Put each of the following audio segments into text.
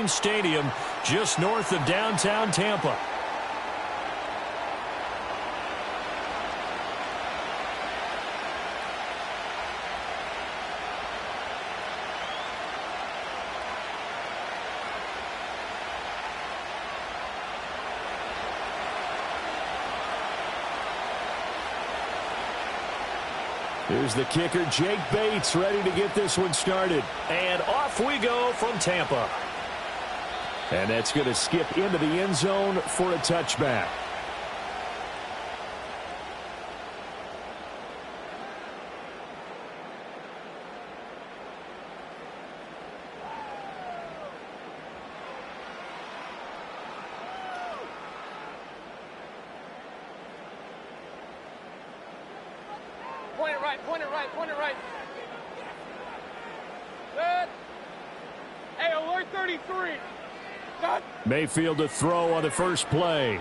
James Stadium, just north of downtown Tampa. Here's the kicker, Jake Bates, ready to get this one started. And off we go from Tampa. And that's going to skip into the end zone for a touchback. Point it right, point it right, point it right. Good. Hey, alert 33. Good. Mayfield to throw on the first play.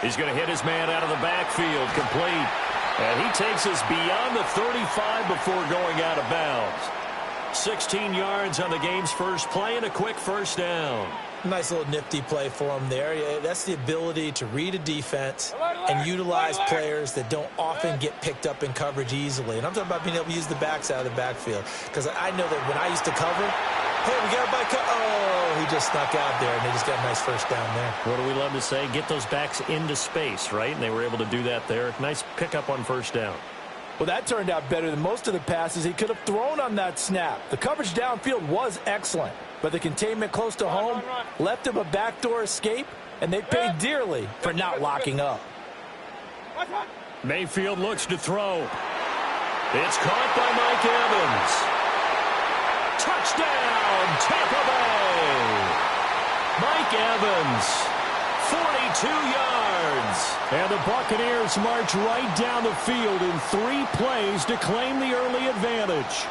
He's going to hit his man out of the backfield, complete. And he takes us beyond the 35 before going out of bounds. 16 yards on the game's first play and a quick first down. Nice little nifty play for him there. Yeah, that's the ability to read a defense and utilize players that don't often get picked up in coverage easily. And I'm talking about being able to use the backs out of the backfield. Because I know that when I used to cover, hey, we got everybody oh, he just snuck out there, and they just got a nice first down there. What do we love to say? Get those backs into space, right? And they were able to do that there. Nice pickup on first down. Well, that turned out better than most of the passes he could have thrown on that snap. The coverage downfield was excellent, but the containment close to home left him a backdoor escape, and they paid dearly for not locking up. Mayfield looks to throw. It's caught by Mike Evans. Touchdown, Tampa Bay! Mike Evans. 42 yards. And the Buccaneers march right down the field in 3 plays to claim the early advantage.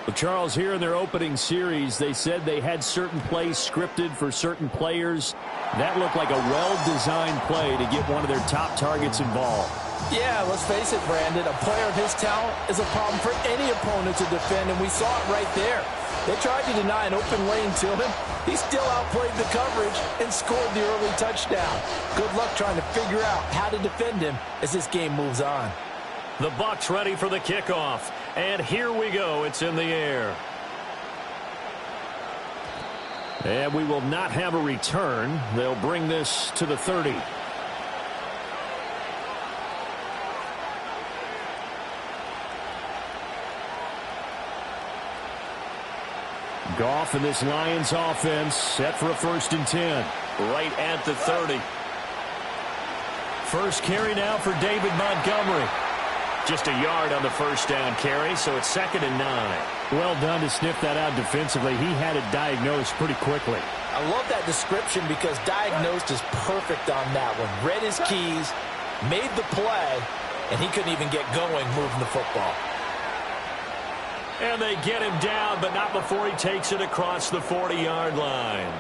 Well, Charles, here in their opening series, they said they had certain plays scripted for certain players. That looked like a well-designed play to get one of their top targets involved. Yeah, let's face it, Brandon. A player of his talent is a problem for any opponent to defend, and we saw it right there. They tried to deny an open lane to him. He still outplayed the coverage and scored the early touchdown. Good luck trying to figure out how to defend him as this game moves on. The Bucs ready for the kickoff. And here we go. It's in the air. And we will not have a return. They'll bring this to the 30. Goff and this Lions offense set for a 1st and 10. Right at the 30. First carry now for David Montgomery. Just a yard on the first down carry, so it's 2nd and 9. Well done to sniff that out defensively. He had it diagnosed pretty quickly. I love that description because diagnosed is perfect on that one. Read his keys, made the play, and he couldn't even get going moving the football. And they get him down, but not before he takes it across the 40-yard line.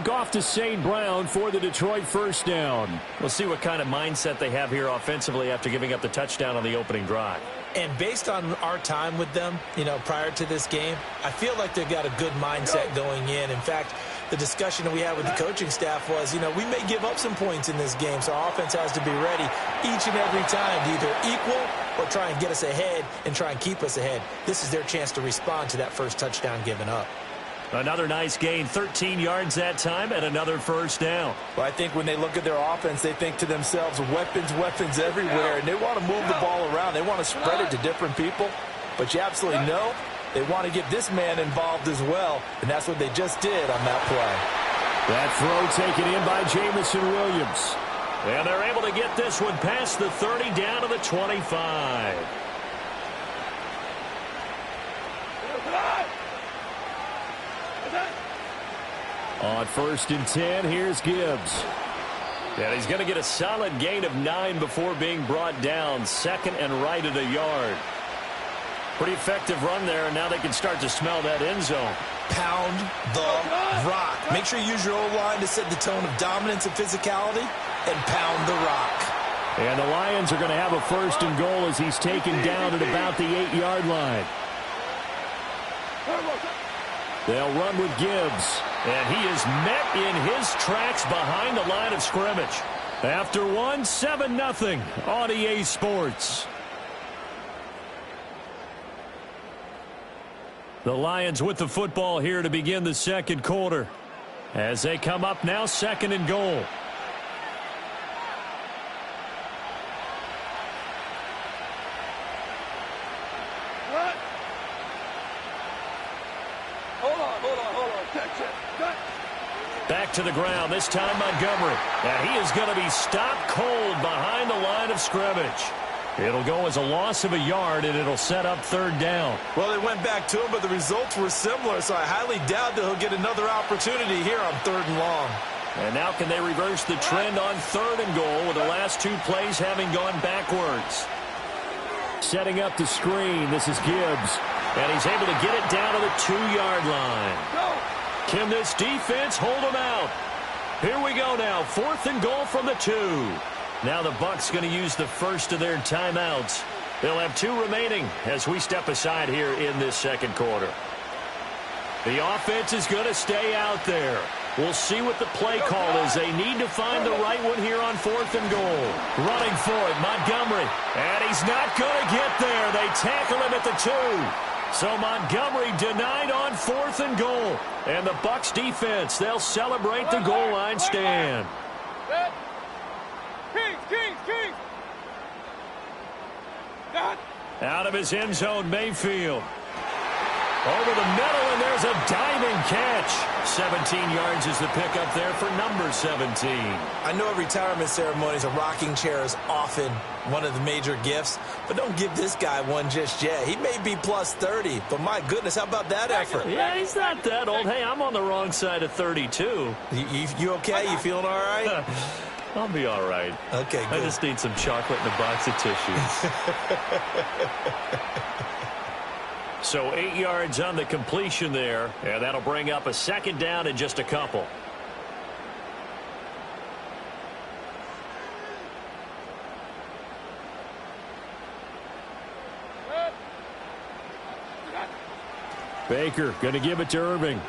Goff to St. Brown for the Detroit first down. We'll see what kind of mindset they have here offensively after giving up the touchdown on the opening drive. And based on our time with them, prior to this game, I feel like they've got a good mindset going in. In fact, the discussion that we had with the coaching staff was, we may give up some points in this game, so our offense has to be ready each and every time to either equal or try and get us ahead and try and keep us ahead. This is their chance to respond to that first touchdown given up. Another nice gain, 13 yards that time, and another first down. Well, I think when they look at their offense, they think to themselves, weapons everywhere, and they want to move the ball around. They want to spread it to different people, but you absolutely know they want to get this man involved as well, and that's what they just did on that play. That throw taken in by Jamison Williams. And they're able to get this one past the 30 down to the 25. On 1st and 10, here's Gibbs. And he's going to get a solid gain of 9 before being brought down. 2nd and right at a yard. Pretty effective run there, and now they can start to smell that end zone. Pound the rock. Make sure you use your O-line to set the tone of dominance and physicality, and pound the rock. And the Lions are going to have a 1st and goal as he's taken down at about the 8-yard line. They'll run with Gibbs. And he is met in his tracks behind the line of scrimmage. After one, 7-0 on EA Sports. The Lions with the football here to begin the second quarter. As they come up now, 2nd and goal. What? Hold on. Catch it. Cut. Back to the ground, this time Montgomery. And he is going to be stopped cold behind the line of scrimmage. It'll go as a loss of a yard, and it'll set up 3rd down. Well, they went back to him, but the results were similar, so I highly doubt that he'll get another opportunity here on 3rd and long. And now can they reverse the trend on 3rd and goal with the last 2 plays having gone backwards? Setting up the screen, this is Gibbs. And he's able to get it down to the 2-yard line. Can this defense hold him out? Here we go now, 4th and goal from the 2. Now the Bucs going to use the first of their timeouts. They'll have 2 remaining as we step aside here in this second quarter. The offense is going to stay out there. We'll see what the play call is. They need to find the right one here on 4th and goal. Running for it, Montgomery. And he's not going to get there. They tackle him at the 2. So Montgomery denied on 4th and goal. And the Bucs defense, they'll celebrate the goal line stand. Kings. Cut. Out of his end zone, Mayfield. Over the middle, and there's a diving catch. 17 yards is the pickup there for number 17. I know at retirement ceremonies, a rocking chair is often one of the major gifts, but don't give this guy one just yet. He may be plus 30, but my goodness, how about that effort? Yeah, he's not that old. Hey, I'm on the wrong side of 32. You okay? You feeling all right? I'll be all right. Okay, good. I just need some chocolate and a box of tissues. So 8 yards on the completion there, and that'll bring up a 2nd down in just a couple. Baker going to give it to Irving.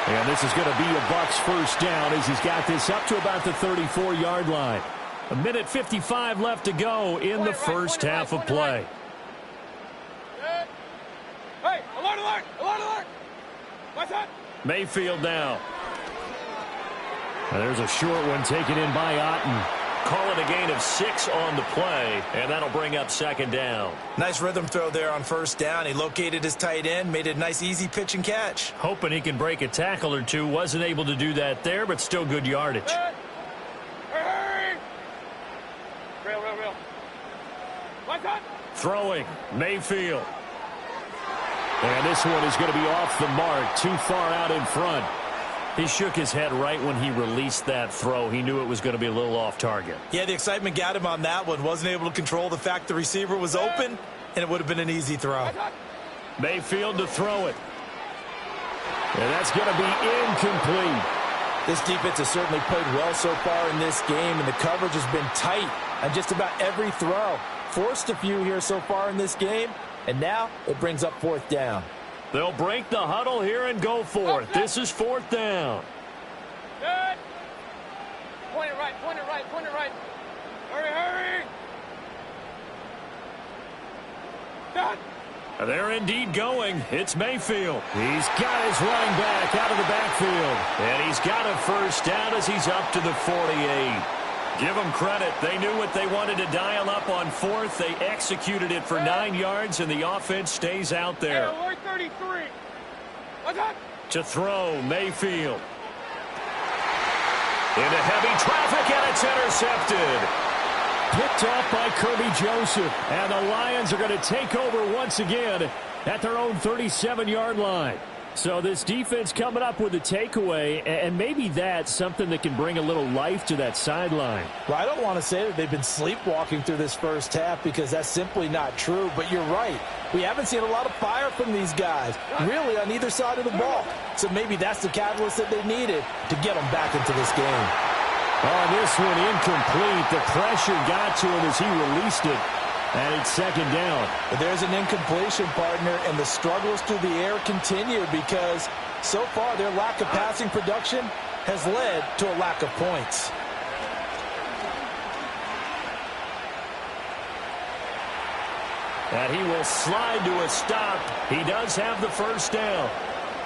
And this is going to be a Bucs first down as he's got this up to about the 34-yard line. 1:55 left to go in the first half of play. Hey, alert! What's that? Mayfield now. And there's a short one taken in by Otten. Call it a gain of 6 on the play, and that'll bring up 2nd down. Nice rhythm throw there on 1st down. He located his tight end, made it a nice, easy pitch and catch. Hoping he can break a tackle or 2. Wasn't able to do that there, but still good yardage. Hurry! Real. What's that? Throwing, Mayfield. And this one is going to be off the mark, too far out in front. He shook his head right when he released that throw. He knew it was going to be a little off target. Yeah, the excitement got him on that one. Wasn't able to control the fact the receiver was open, and it would have been an easy throw. Mayfield to throw it. And that's going to be incomplete. This defense has certainly played well so far in this game, and the coverage has been tight on just about every throw. Forced a few here so far in this game, and now it brings up 4th down. They'll break the huddle here and go for it. This is 4th down. Good. Point it right. Hurry. Done. They're indeed going. It's Mayfield. He's got his running back out of the backfield. And he's got a first down as he's up to the 48. Give them credit. They knew what they wanted to dial up on 4th. They executed it for 9 yards, and the offense stays out there. Hey, alert 33. What's that? To throw, Mayfield. Into heavy traffic, and it's intercepted. Picked off by Kirby Joseph. And the Lions are going to take over once again at their own 37-yard line. So this defense coming up with a takeaway, and maybe that's something that can bring a little life to that sideline. Well, I don't want to say that they've been sleepwalking through this first half because that's simply not true, but you're right. We haven't seen a lot of fire from these guys, really, on either side of the ball. So maybe that's the catalyst that they needed to get them back into this game. On this one, incomplete. The pressure got to him as he released it. And it's second down. But there's an incompletion, partner, and the struggles through the air continue because so far their lack of passing production has led to a lack of points. And he will slide to a stop. He does have the first down.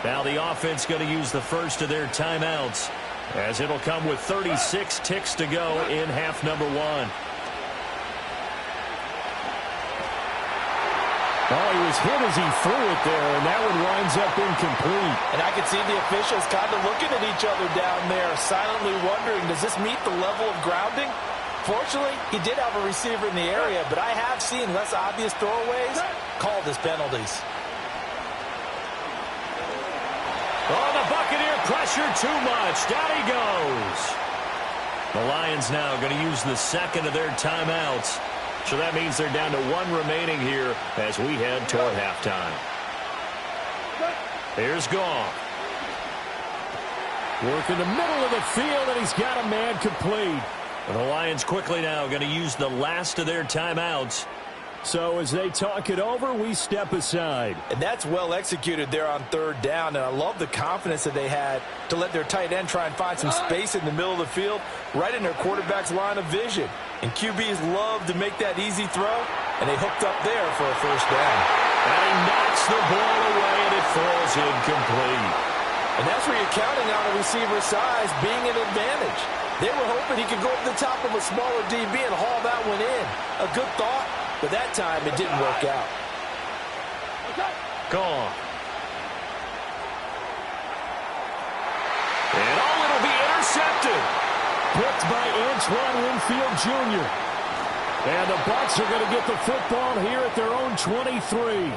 Now the offense going to use the first of their timeouts, as it'll come with 36 ticks to go in half number one. Oh, he was hit as he threw it there, and that one winds up incomplete. And I can see the officials kind of looking at each other down there, silently wondering, does this meet the level of grounding? Fortunately, he did have a receiver in the area, but I have seen less obvious throwaways called as penalties. Oh, the Buccaneer pressure too much. Down he goes. The Lions now going to use the second of their timeouts. So that means they're down to one remaining here as we head toward halftime. Here's Goff. Work in the middle of the field, and he's got a man complete. The Lions quickly now going to use the last of their timeouts. So as they talk it over, we step aside. And that's well executed there on third down, and I love the confidence that they had to let their tight end try and find some space in the middle of the field, right in their quarterback's line of vision. And QBs love to make that easy throw, and they hooked up there for a first down. And he knocks the ball away, and it falls incomplete. And that's where you're counting on a receiver's size being an advantage. They were hoping he could go over the top of a smaller DB and haul that one in. A good thought, but that time it didn't work out. Gone. And it'll be intercepted. Picked by Antoine Winfield Jr. And the Bucs are going to get the football here at their own 23.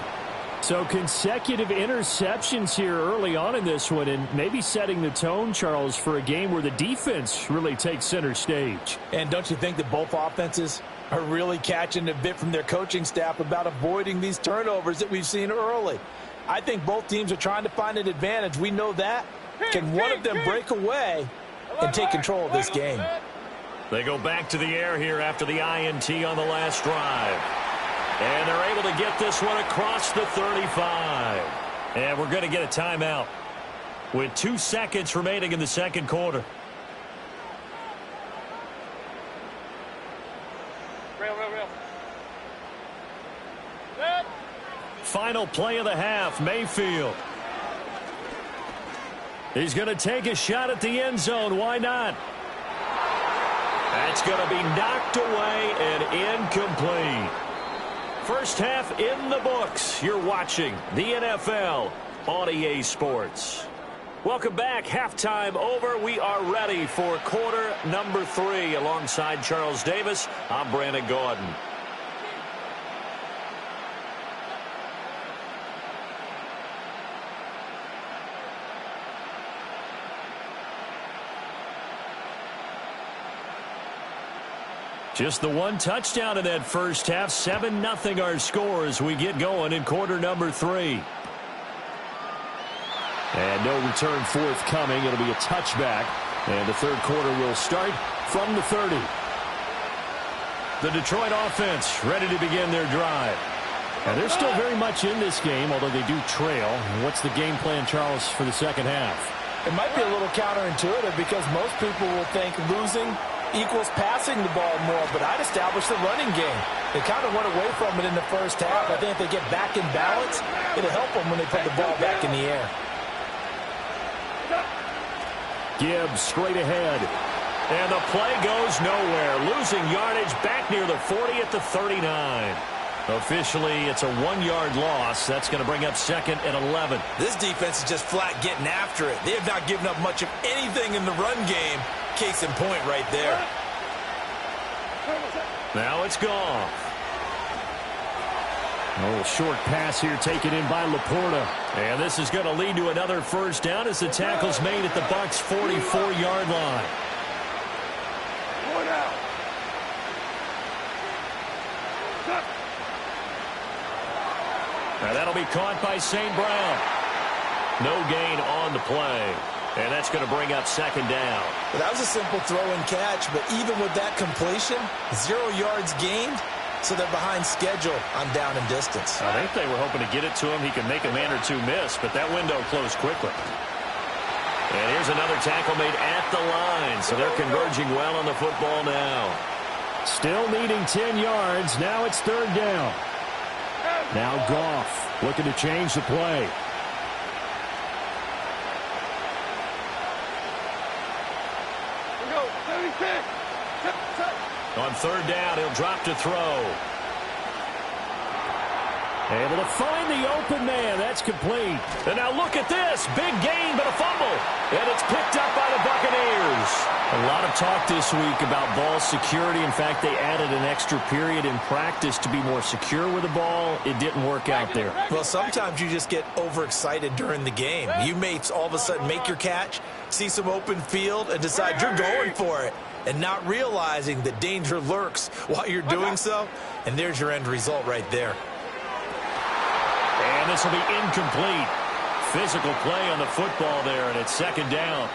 So consecutive interceptions here early on in this one, and maybe setting the tone, Charles, for a game where the defense really takes center stage. And don't you think that both offenses are really catching a bit from their coaching staff about avoiding these turnovers that we've seen early? I think both teams are trying to find an advantage. We know that. Can one of them break away and take control of this game? They go back to the air here after the INT on the last drive. And they're able to get this one across the 35. And we're going to get a timeout with 2 seconds remaining in the second quarter. Real. Final play of the half, Mayfield. He's going to take a shot at the end zone. Why not? That's going to be knocked away and incomplete. First half in the books. You're watching the NFL on EA Sports. Welcome back. Halftime over. We are ready for quarter number 3. Alongside Charles Davis, I'm Brandon Gordon. Just the one touchdown in that first half. 7-0 our score as we get going in quarter number 3. And no return forthcoming. It'll be a touchback. And the third quarter will start from the 30. The Detroit offense ready to begin their drive. And they're still very much in this game, although they do trail. What's the game plan, Charles, for the second half? It might be a little counterintuitive because most people will think losing equals passing the ball more, but I'd establish the running game. They kind of went away from it in the first half. I think if they get back in balance, it'll help them when they put the ball back in the air. Gibbs straight ahead. And the play goes nowhere. Losing yardage back near the 40 at the 39. Officially, it's a 1-yard loss. That's going to bring up second and 11. This defense is just flat getting after it. They have not given up much of anything in the run game. Case in point right there. Now it's gone. A little short pass here taken in by Laporta. And this is going to lead to another first down as the tackle's made at the Bucs' 44-yard line. Now that'll be caught by St. Brown. No gain on the play. And that's going to bring up second down. But that was a simple throw and catch, but even with that completion, 0 yards gained, so they're behind schedule on down and distance. I think they were hoping to get it to him. He could make a man or two miss, but that window closed quickly. And here's another tackle made at the line, so they're converging well on the football now. Still needing 10 yards. Now it's third down. Now Goff looking to change the play. On third down, he'll drop to throw. Able to find the open man. That's complete. And now look at this. Big gain, but a fumble. And it's picked up by the Buccaneers. A lot of talk this week about ball security. In fact, they added an extra period in practice to be more secure with the ball. It didn't work out there. Well, sometimes you just get overexcited during the game. You may all of a sudden make your catch, see some open field, and decide you're going for it, and not realizing that danger lurks while you're doing so. And there's your end result right there. And this will be incomplete. Physical play on the football there, and it's second down.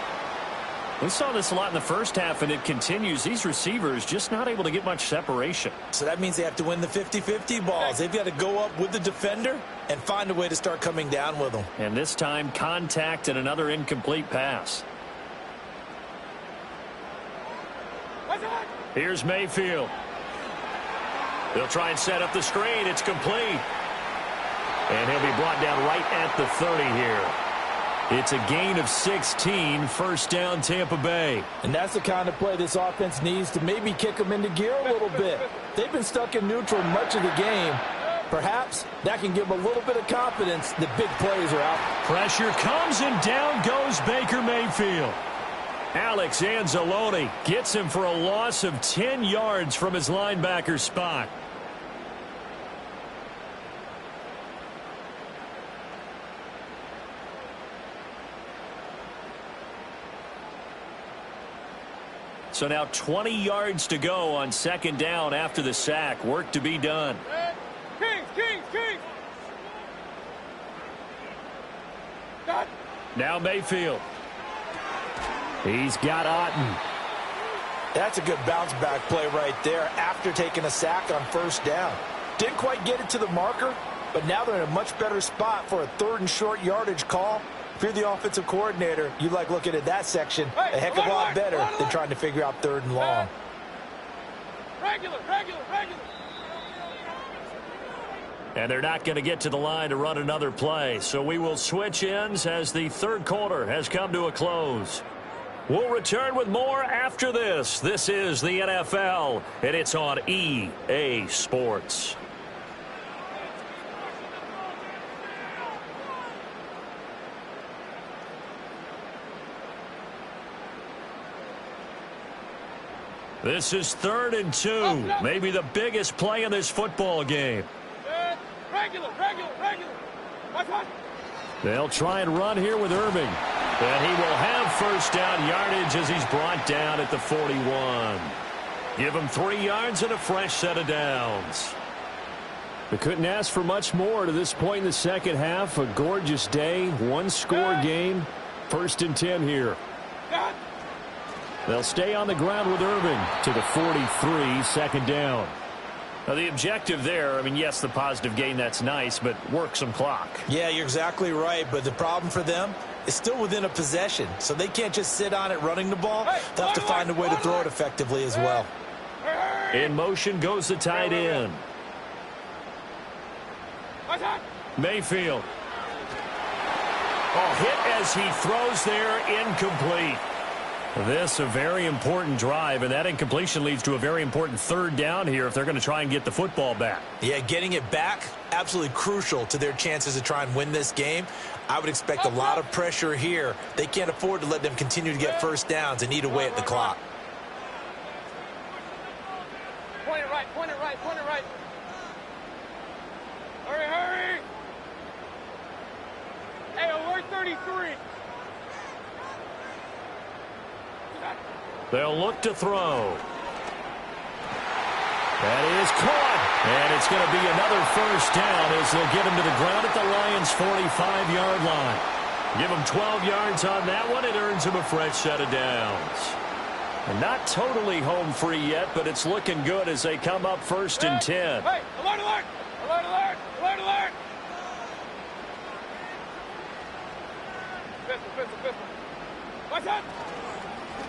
We saw this a lot in the first half, and it continues. These receivers just not able to get much separation. So that means they have to win the 50-50 balls. They've got to go up with the defender and find a way to start coming down with them. And this time, contact and another incomplete pass. Here's Mayfield. They'll try and set up the screen. It's complete. And he'll be brought down right at the 30 here. It's a gain of 16, first down Tampa Bay. And that's the kind of play this offense needs to maybe kick them into gear a little bit. They've been stuck in neutral much of the game. Perhaps that can give them a little bit of confidence that big plays are out. Pressure comes, and down goes Baker Mayfield. Alex Anzalone gets him for a loss of 10 yards from his linebacker spot. So now 20 yards to go on second down after the sack. Work to be done. Kings. Now Mayfield. He's got Otten. That's a good bounce-back play right there after taking a sack on first down. Didn't quite get it to the marker, but now they're in a much better spot for a third and short yardage call. If you're the offensive coordinator, you like looking at that section a heck of a lot better than trying to figure out third and long. Regular. And they're not going to get to the line to run another play. So we will switch ends as the third quarter has come to a close. We'll return with more after this. This is the NFL, and it's on EA Sports. This is 3rd and 2. Maybe the biggest play in this football game. Regular. They'll try and run here with Irving. And he will have first down yardage as he's brought down at the 41. Give him 3 yards and a fresh set of downs. They couldn't ask for much more to this point in the second half. A gorgeous day, one-score game. 1st and 10 here. They'll stay on the ground with Irving to the 43, second down. Now the objective there, I mean, yes, the positive gain, that's nice, but work some clock. Yeah, you're exactly right, but the problem for them is still within a possession, so they can't just sit on it running the ball. They'll have to find a way to throw it effectively as well. In motion goes the tight end. Mayfield. Oh, hit as he throws there, incomplete. This a very important drive, and that incompletion leads to a very important third down here if they're going to try and get the football back. Yeah, getting it back, absolutely crucial to their chances to try and win this game. I would expect a lot of pressure here. They can't afford to let them continue to get first downs and eat away at the clock. Point it right. Hurry. Hey, alert 33. They'll look to throw. That is caught. And it's going to be another first down as they'll get him to the ground at the Lions' 45-yard line. Give him 12 yards on that one. It earns him a fresh set of downs. Not totally home free yet, but it's looking good as they come up 1st and 10. Hey, alert, alert! Alert, alert! Alert, alert! Pistol. Watch out!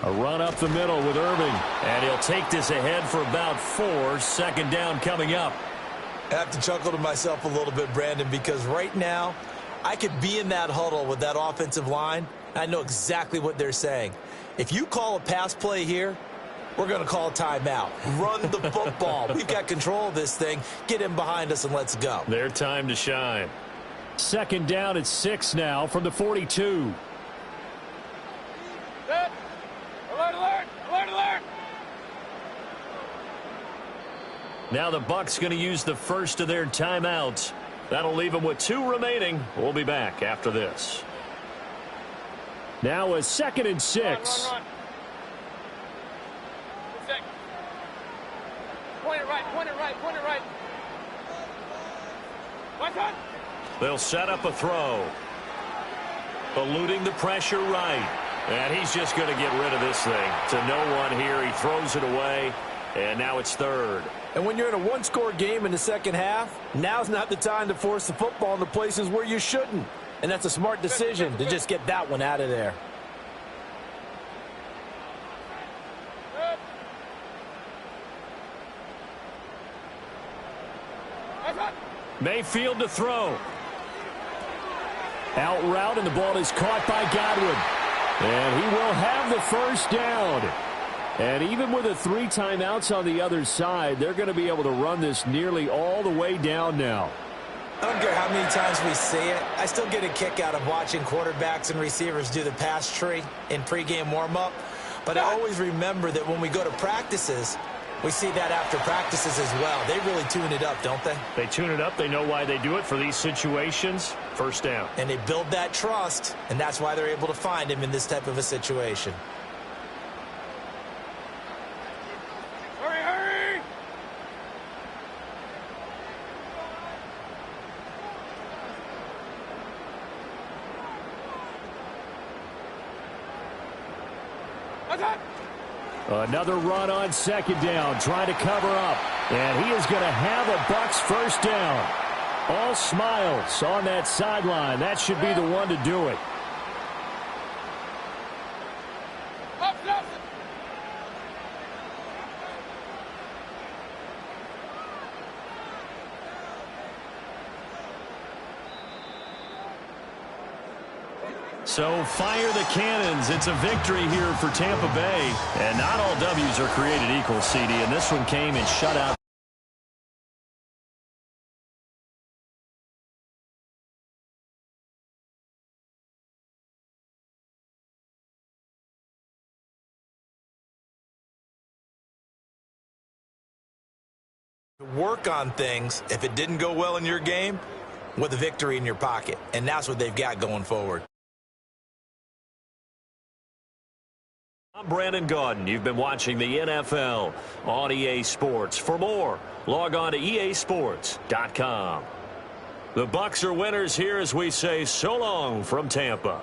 A run up the middle with Irving. And he'll take this ahead for about 4. 2nd down coming up. I have to chuckle to myself a little bit, Brandon, because right now I could be in that huddle with that offensive line. I know exactly what they're saying. If you call a pass play here, we're going to call a timeout. Run the football. We've got control of this thing. Get him behind us and let's go. Their time to shine. 2nd down at 6 now from the 42. Set. Alert, alert! Alert, alert! Now the Bucs going to use the first of their timeouts. That'll leave them with 2 remaining. We'll be back after this. Now a 2nd and 6. Run. 2 seconds. Point it right. Watch out! They'll set up a throw. Eluding the pressure right. And he's just going to get rid of this thing. To no one here. He throws it away. And now it's 3rd. And when you're in a one-score game in the second half, now's not the time to force the football into places where you shouldn't. And that's a smart decision to just get that one out of there. Mayfield to throw. Out route, and the ball is caught by Godwin. And he will have the 1st down. And even with the 3 timeouts on the other side, they're going to be able to run this nearly all the way down now. I don't care how many times we say it. I still get a kick out of watching quarterbacks and receivers do the pass tree in pregame warm-up. But I always remember that when we go to practices, we see that after practices as well. They really tune it up, don't they? They tune it up. They know why they do it for these situations. 1st down. And they build that trust, and that's why they're able to find him in this type of a situation. Hurry! Watch out! Another run on 2nd down, trying to cover up. And he is going to have a Bucs 1st down. All smiles on that sideline. That should be the one to do it. So fire the cannons. It's a victory here for Tampa Bay. And not all W's are created equal, CD. And this one came in shutout. Work on things if it didn't go well in your game with a victory in your pocket. And that's what they've got going forward. I'm Brandon Gaudin. You've been watching the NFL on EA Sports. For more, log on to easports.com. The Bucs are winners here as we say so long from Tampa.